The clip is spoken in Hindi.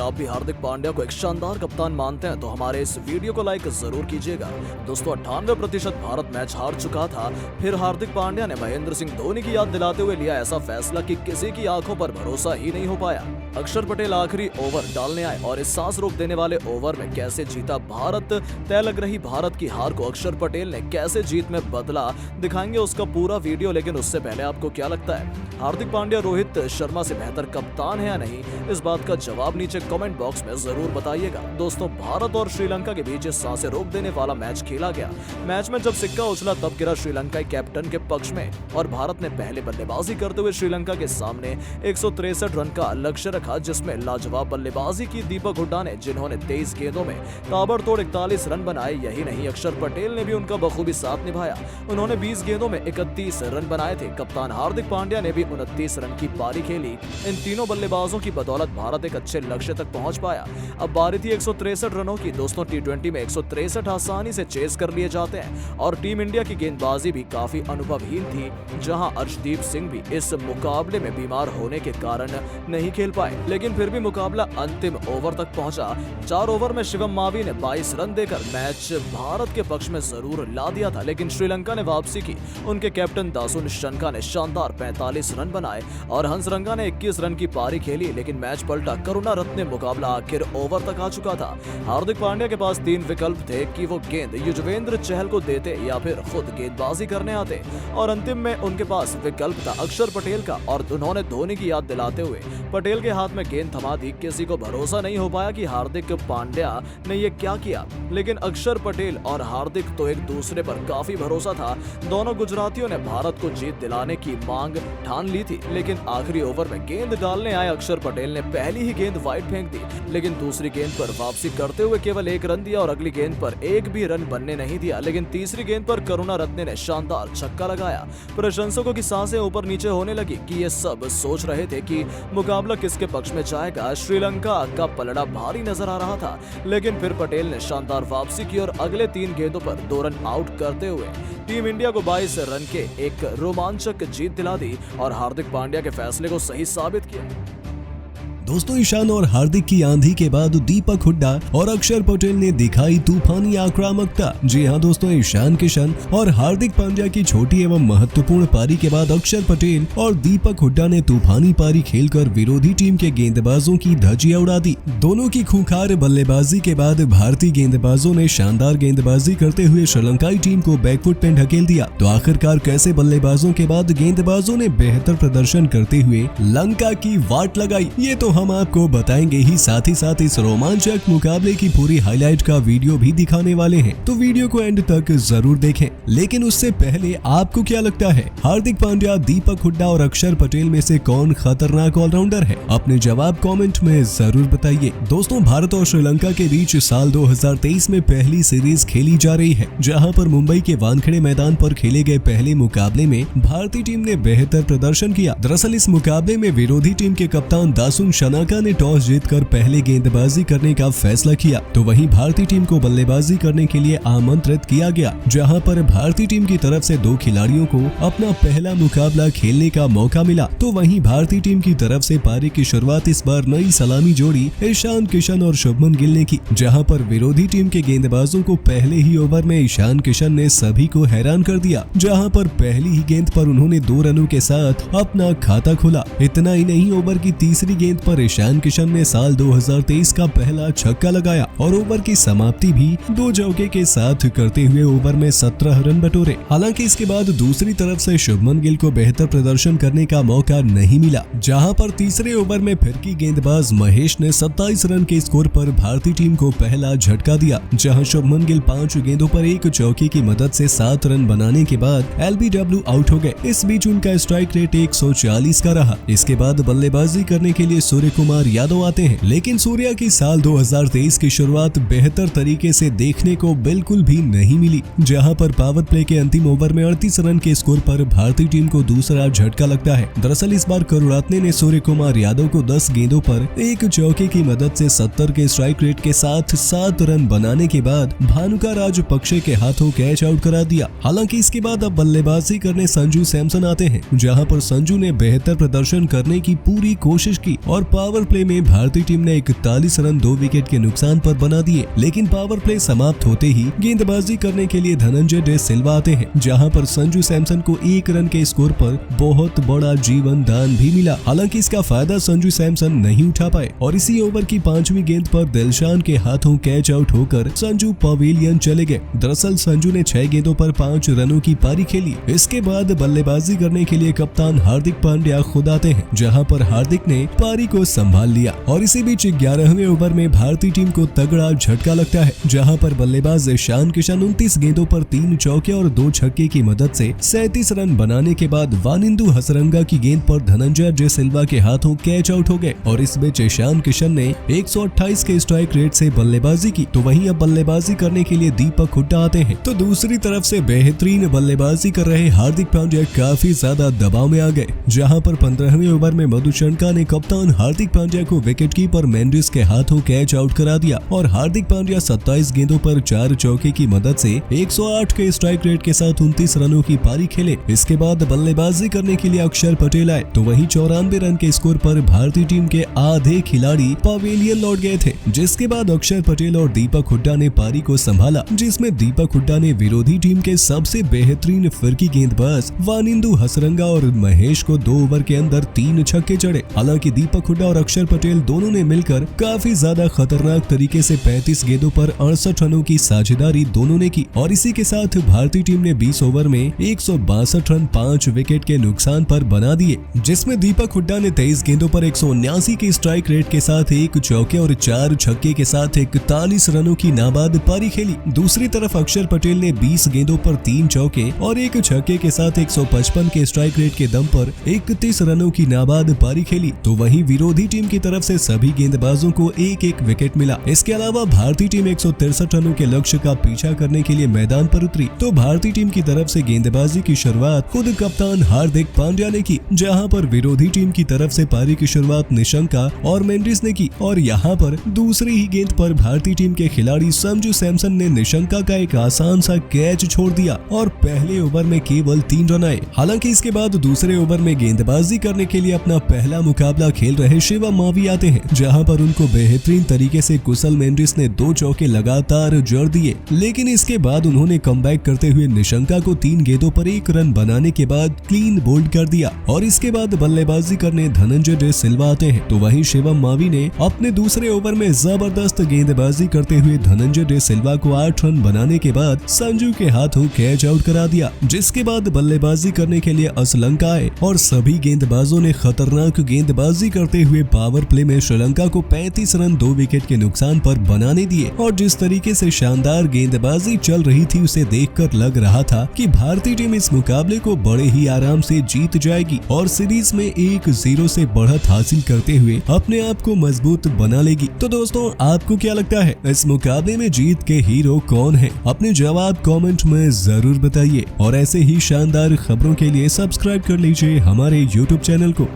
आप भी हार्दिक पांड्या को एक शानदार कप्तान मानते हैं तो हमारे इस वीडियो को लाइक जरूर कीजिएगा। दोस्तों 98% भारत मैच हार चुका था, फिर हार्दिक पांड्या ने महेंद्र सिंह धोनी की याद दिलाते हुए लिया ऐसा फैसला कि किसी की आंखों पर भरोसा ही नहीं हो पाया। अक्षर पटेल आखिरी ओवर डालने आए और इस सांस रोक देने वाले ओवर में कैसे जीता भारत, तय लग रही भारत की हार को अक्षर पटेल ने कैसे जीत में बदला, दिखाएंगे उसका पूरा वीडियो। लेकिन उससे पहले आपको क्या लगता है, हार्दिक पांड्या रोहित शर्मा से बेहतर कप्तान है या नहीं? इस बात का जवाब नीचे कमेंट बॉक्स में जरूर बताइएगा। दोस्तों भारत और श्रीलंका के बीच सांसें रोक देने वाला मैच खेला गया। मैच में जब सिक्का उछला तब गिरा श्रीलंकाई कैप्टन के पक्ष में और भारत ने पहले बल्लेबाजी करते हुए श्रीलंका के सामने 163 रन का लक्ष्य रखा, जिसमें लाजवाब बल्लेबाजी की दीपक हुड्डा ने, जिन्होंने 23 गेंदों में ताबड़तोड़ 41 रन बनाए। यही नहीं, अक्षर पटेल ने भी उनका बखूबी साथ निभाया। उन्होंने 20 गेंदों में 31 रन बनाए थे। कप्तान हार्दिक पांड्या ने भी 29 रन की पारी खेली। इन तीनों बल्लेबाजों की बदौलत भारत एक अच्छे लक्ष्य तक पहुंच पाया। अब बारी थी 163 रनों की। दोस्तों टी20 में 163 आसानी से चेस कर लिए जाते हैं और टीम इंडिया की गेंदबाजी भी काफी अनुभवहीन थी, जहां अर्शदीप सिंह भी इस मुकाबले में बीमार होने के कारण नहीं खेल पाए। लेकिन फिर भी मुकाबला अंतिम ओवर तक पहुंचा। 4 ओवर में शिवम मावी ने 22 रन देकर मैच भारत के पक्ष में जरूर ला दिया था, लेकिन श्रीलंका ने वापसी की। उनके कैप्टन दासुन शनका ने शानदार 45 रन बनाए और हंसरंगा ने 21 रन की पारी खेली, लेकिन मैच पलटा। करुणारत्ने मुकाबला आखिर ओवर तक आ चुका था। हार्दिक पांड्या के पास 3 विकल्प थे कि वो गेंद युजवेंद्र चहल को देते या फिर खुद गेंदबाजी करने आते, और अंतिम में उनके पास विकल्प था अक्षर पटेल का, और उन्होंने धोनी की याद दिलाते हुए पटेल के हाथ में गेंद थमा दी। किसी को भरोसा नहीं हो पाया कि हार्दिक पांड्या ने ये क्या किया, लेकिन अक्षर पटेल और हार्दिक तो एक दूसरे पर काफी भरोसा था। दोनों गुजरातियों ने भारत को जीत दिलाने की मांग ठान ली थी, लेकिन आखिरी ओवर में गेंद डालने आए अक्षर पटेल ने पहली ही गेंद वाइड फेंक दी, लेकिन दूसरी गेंद पर वापसी करते हुए केवल 1 रन दिया और अगली गेंद पर एक भी रन बनने नहीं दिया। लेकिन तीसरी गेंद पर करुणारत्ने ने शानदार छक्का लगाया। प्रशंसकों की सांसें ऊपर नीचे होने लगी कि ये सब सोच रहे थे कि मुकाबला किसके पक्ष में जाएगा। श्रीलंका का पलड़ा भारी नजर आ रहा था, लेकिन फिर पटेल ने शानदार वापसी की और अगले 3 गेंदों पर 2 रन आउट करते हुए टीम इंडिया को 22 रन के एक रोमांचक जीत दिला दी और हार्दिक पांड्या के फैसले को सही साबित किया। दोस्तों ईशान और हार्दिक की आंधी के बाद दीपक हुड्डा और अक्षर पटेल ने दिखाई तूफानी आक्रामकता। जी हां दोस्तों, ईशान किशन और हार्दिक पांड्या की छोटी एवं महत्वपूर्ण पारी के बाद अक्षर पटेल और दीपक हुड्डा ने तूफानी पारी खेलकर विरोधी टीम के गेंदबाजों की धज्जियां उड़ा दी। दोनों की खूंखार बल्लेबाजी के बाद भारतीय गेंदबाजों ने शानदार गेंदबाजी करते हुए श्रीलंकाई टीम को बैकफुट पे ढकेल दिया। तो आखिरकार कैसे बल्लेबाजों के बाद गेंदबाजों ने बेहतर प्रदर्शन करते हुए लंका की वाट लगाई, ये तो हम आपको बताएंगे ही। साथ इस रोमांचक मुकाबले की पूरी हाईलाइट का वीडियो भी दिखाने वाले हैं, तो वीडियो को एंड तक जरूर देखें। लेकिन उससे पहले आपको क्या लगता है, हार्दिक पांड्या, दीपक हुड्डा और अक्षर पटेल में से कौन खतरनाक ऑलराउंडर है? अपने जवाब कमेंट में जरूर बताइए। दोस्तों भारत और श्रीलंका के बीच साल 2023 में पहली सीरीज खेली जा रही है, जहां पर मुंबई के वानखेड़े मैदान पर खेले गए पहले मुकाबले में भारतीय टीम ने बेहतर प्रदर्शन किया। दरअसल इस मुकाबले में विरोधी टीम के कप्तान दासुन शनाका ने टॉस जीतकर पहले गेंदबाजी करने का फैसला किया, तो वहीं भारतीय टीम को बल्लेबाजी करने के लिए आमंत्रित किया गया, जहां पर भारतीय टीम की तरफ से 2 खिलाड़ियों को अपना पहला मुकाबला खेलने का मौका मिला। तो वहीं भारतीय टीम की तरफ से पारी की शुरुआत इस बार नई सलामी जोड़ी ईशान किशन और शुभमन गिल ने की, जहां पर विरोधी टीम के गेंदबाजों को पहले ही ओवर में ईशान किशन ने सभी को हैरान कर दिया, जहां पर पहली ही गेंद पर उन्होंने 2 रनों के साथ अपना खाता खोला। इतना ही नहीं, ओवर की तीसरी गेंद पर ईशान किशन ने साल 2023 का पहला छक्का लगाया और ओवर की समाप्ति भी 2 चौके के साथ करते हुए ओवर में 17 रन बटोरे। हालांकि इसके बाद दूसरी तरफ से शुभमन गिल को बेहतर प्रदर्शन करने का मौका नहीं मिला, जहां पर तीसरे ओवर में फिरकी गेंदबाज महेश ने 27 रन के स्कोर पर भारतीय टीम को पहला झटका दिया, जहां शुभमन गिल 5 गेंदों पर 1 चौके की मदद से 7 रन बनाने के बाद LBW आउट हो गए। इस बीच उनका स्ट्राइक रेट 140 का रहा। इसके बाद बल्लेबाजी करने के लिए सूर्य कुमार यादव आते हैं, लेकिन सूर्या की साल 2023 की शुरुआत बेहतर तरीके से देखने को बिल्कुल भी नहीं मिली, जहां पर पावर प्ले के अंतिम ओवर में 38 रन के स्कोर पर भारतीय टीम को दूसरा झटका लगता है। दरअसल इस बार करुणारत्ने ने सूर्य कुमार यादव को 10 गेंदों पर 1 चौके की मदद से 70 के स्ट्राइक रेट के साथ 7 रन बनाने के बाद भानुका राजपक्षे के हाथों कैच आउट करा दिया। हालांकि इसके बाद अब बल्लेबाजी करने संजू सैमसन आते हैं, जहां पर संजू ने बेहतर प्रदर्शन करने की पूरी कोशिश की और पावर प्ले में भारतीय टीम ने 41 रन 2 विकेट के नुकसान पर बना दिए। लेकिन पावर प्ले समाप्त होते ही गेंदबाजी करने के लिए धनंजय डे सिल्वा आते हैं, जहां पर संजू सैमसन को 1 रन के स्कोर पर बहुत बड़ा जीवन दान भी मिला। हालांकि इसका फायदा संजू सैमसन नहीं उठा पाए और इसी ओवर की 5वीं गेंद पर दिलशान के हाथों कैच आउट होकर संजू पवेलियन चले गए। दरअसल संजू ने 6 गेंदों पर 5 रनों की पारी खेली। इसके बाद बल्लेबाजी करने के लिए कप्तान हार्दिक पांड्या खुद आते हैं, जहां पर हार्दिक ने पारी को संभाल लिया। और इसी बीच 11वें ओवर में भारतीय टीम को तगड़ा झटका लगता है, जहां पर बल्लेबाज ईशान किशन 29 गेंदों पर 3 चौके और 2 छक्के की मदद से 37 रन बनाने के बाद वानिंदु हसरंगा की गेंद पर धनंजय डे सिल्वा के हाथों कैच आउट हो गए। और इस बीच ईशान किशन ने 128 के स्ट्राइक रेट से बल्लेबाजी की। तो वहीं अब बल्लेबाजी करने के लिए दीपक हुड्डा आते हैं। तो दूसरी तरफ से बेहतरीन बल्लेबाजी कर रहे हार्दिक पांड्या काफी ज्यादा दबाव में आ गए, जहां पर 15वें ओवर में मधुशंका ने कप्तान हार्दिक पांड्या को विकेटकीपर मेंडिस के हाथों कैच आउट करा दिया। और हार्दिक पांड्या 27 गेंदों पर 4 चौके की मदद से 108 के स्ट्राइक रेट के साथ 29 रनों की पारी खेले। इसके बाद बल्लेबाजी करने के लिए अक्षर पटेल आए। तो वहीं 94 रन के स्कोर पर भारतीय टीम के आधे खिलाड़ी पवेलियन लौट गए थे, जिसके बाद अक्षर पटेल और दीपक हुड्डा ने पारी को संभाला, जिसमें दीपक हुड्डा ने विरोधी टीम के सबसे बेहतरीन फिरकी गेंदबाज वानिंदु हसरंगा और महेश को 2 ओवर के अंदर 3 छक्के चढ़े। हालांकि दीपक हुड्डा और अक्षर पटेल दोनों ने मिलकर काफी ज्यादा खतरनाक तरीके से 35 गेंदों पर 68 रनों की साझेदारी दोनों ने की। और इसी के साथ भारतीय टीम ने 20 ओवर में 162 रन 5 विकेट के नुकसान पर बना दिए, जिसमें दीपक हुड्डा ने 23 गेंदों पर 179 के स्ट्राइक रेट के साथ 1 चौके और 4 छक्के के साथ 41 रनों की नाबाद पारी खेली। दूसरी तरफ अक्षर पटेल ने 20 गेंदों पर 3 चौके और 1 छक्के के साथ 155 के स्ट्राइक रेट के दम पर 31 रनों की नाबाद पारी खेली। तो वहीं विरोधी टीम की तरफ से सभी गेंदबाजों को 1-1 विकेट मिला। इसके अलावा भारतीय टीम 163 रनों के लक्ष्य का पीछा करने के लिए मैदान पर उतरी। तो भारतीय टीम की तरफ से गेंदबाजी की शुरुआत खुद कप्तान हार्दिक पांड्या ने की, जहां पर विरोधी टीम की तरफ से पारी की शुरुआत निशंका और मेंडिस ने की। और यहां पर दूसरी ही गेंद पर भारतीय टीम के खिलाड़ी संजू सैमसन ने निशंका का एक आसान सा कैच छोड़ दिया और पहले ओवर में केवल 3 रन आए। हालांकि इसके बाद दूसरे ओवर में गेंदबाजी करने के लिए अपना पहला मुकाबला खेल रहे शिवम मावी आते हैं, जहां पर उनको बेहतरीन तरीके से कुशल मेंडिस ने 2 चौके लगातार जड़ दिए। लेकिन इसके बाद उन्होंने कमबैक करते हुए निशंका को 3 गेंदों पर 1 रन बनाने के बाद क्लीन बोल्ड कर दिया। और इसके बाद बल्लेबाजी करने धनंजय डे सिल्वा आते हैं। तो वहीं शिवम मावी ने अपने दूसरे ओवर में जबरदस्त गेंदबाजी करते हुए धनंजय डे सिल्वा को 8 रन बनाने के बाद संजू के हाथों कैच आउट करा दिया, जिसके बाद बल्लेबाजी करने के लिए श्रीलंका आए और सभी गेंदबाजों ने खतरनाक गेंदबाजी करते हुए पावर प्ले में श्रीलंका को 35 रन 2 विकेट के नुकसान पर बनाने दिए। और जिस तरीके से शानदार गेंदबाजी चल रही थी, उसे देखकर लग रहा था कि भारतीय टीम इस मुकाबले को बड़े ही आराम से जीत जाएगी और सीरीज में 1-0 से बढ़त हासिल करते हुए अपने आप को मजबूत बना लेगी। तो दोस्तों, आपको क्या लगता है, इस मुकाबले में जीत के हीरो कौन है? अपने जवाब कमेंट में जरूर बताइए और ऐसे ही शानदार खबरों के लिए सब्सक्राइब कर लीजिए हमारे YouTube चैनल को।